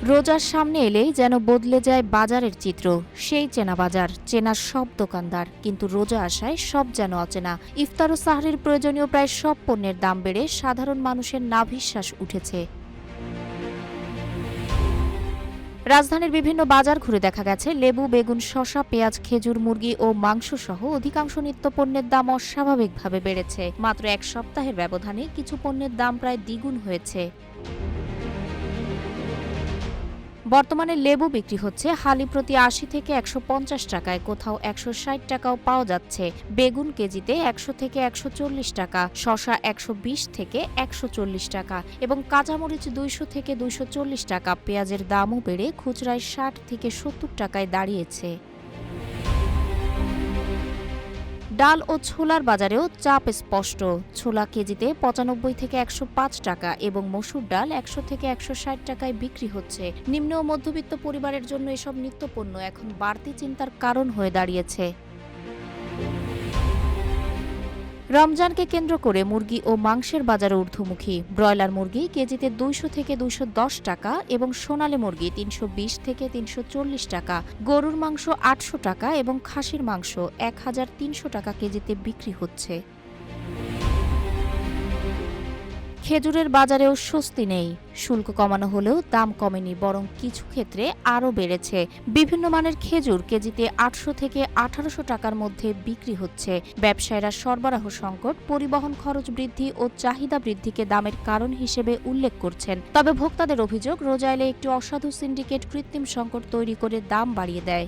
রোজার সামনে এলেই যেন বদলে যায় বাজারের চিত্র। সেই চেনা বাজার, চেনা সব দোকানদার, কিন্তু রোজা আসায় সব যেন অচেনা। ইফতার ও সাহরির প্রয়োজনীয় প্রায় সব পণ্যের দাম বেড়ে সাধারণ মানুষের নাভিশ্বাস উঠেছে। রাজধানীর বিভিন্ন বাজার ঘুরে দেখা গেছে লেবু, বেগুন, শসা, পেঁয়াজ, খেজুর, মুরগি ও মাংস সহ অধিকাংশ নিত্যপণ্যের দাম অস্বাভাবিকভাবে বেড়েছে। মাত্র এক সপ্তাহের ব্যবধানে কিছু পণ্যের দাম প্রায় দ্বিগুণ হয়েছে। বর্তমানে লেবু বিক্রি হচ্ছে হালি প্রতি ৮০ থেকে ১৫০ টাকায়, কোথাও ১৬০ টাকাও পাওয়া যাচ্ছে। বেগুন কেজিতে ১০০ থেকে ১৪০ টাকা, শসা ১২০ থেকে ১৪০ টাকা এবং কাঁচামরিচ ২০০ থেকে ২৪০ টাকা। পেঁয়াজের দামও বেড়ে খুচরায় ৬০ থেকে ৭০ টাকায় দাঁড়িয়েছে। ডাল ও ছোলার বাজারেও চাপ স্পষ্ট। ছোলা কেজিতে ৯৫ থেকে ১০৫ টাকা এবং মসুর ডাল ১০০ থেকে ১৬০ টাকায় বিক্রি হচ্ছে। নিম্ন ও মধ্যবিত্ত পরিবারের জন্য এসব নিত্যপণ্য এখন বাড়তি চিন্তার কারণ হয়ে দাঁড়িয়েছে। রমজানকে কেন্দ্র করে মুরগি ও মাংসের বাজারে ঊর্ধ্বমুখী। ব্রয়লার মুরগি কেজিতে ২০০ থেকে ২১০ টাকা এবং সোনালী মুরগি ৩২০ থেকে ৩৪০ টাকা। গরুর মাংস ৮০০ টাকা এবং খাসির মাংস ১৩০০ টাকা কেজিতে বিক্রি হচ্ছে। খেজুরের বাজারেও স্বস্তি নেই। শুল্ক কমানো হলেও দাম কমেনি, বরং কিছু ক্ষেত্রে আরও বেড়েছে। বিভিন্ন মানের খেজুর কেজিতে ৮০০ থেকে ১৮০০ টাকার মধ্যে বিক্রি হচ্ছে। ব্যবসায়ীরা সরবরাহ সংকট, পরিবহন খরচ বৃদ্ধি ও চাহিদা বৃদ্ধিকে দামের কারণ হিসেবে উল্লেখ করছেন। তবে ভোক্তাদের অভিযোগ, রোজা এলে একটি অসাধু সিন্ডিকেট কৃত্রিম সংকট তৈরি করে দাম বাড়িয়ে দেয়।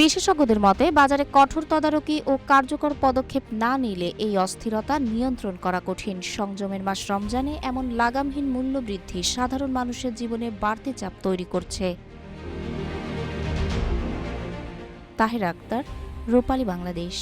বিশেষজ্ঞদের মতে, বাজারে কঠোর তদারকি ও কার্যকর পদক্ষেপ না নিলে এই অস্থিরতা নিয়ন্ত্রণ করা কঠিন। সংযমের মাস রমজানে এমন লাগামহীন মূল্য বৃদ্ধি সাধারণ মানুষের জীবনে বাড়তি চাপ তৈরি করছে। তাহেরা আক্তার, রূপালী বাংলাদেশ।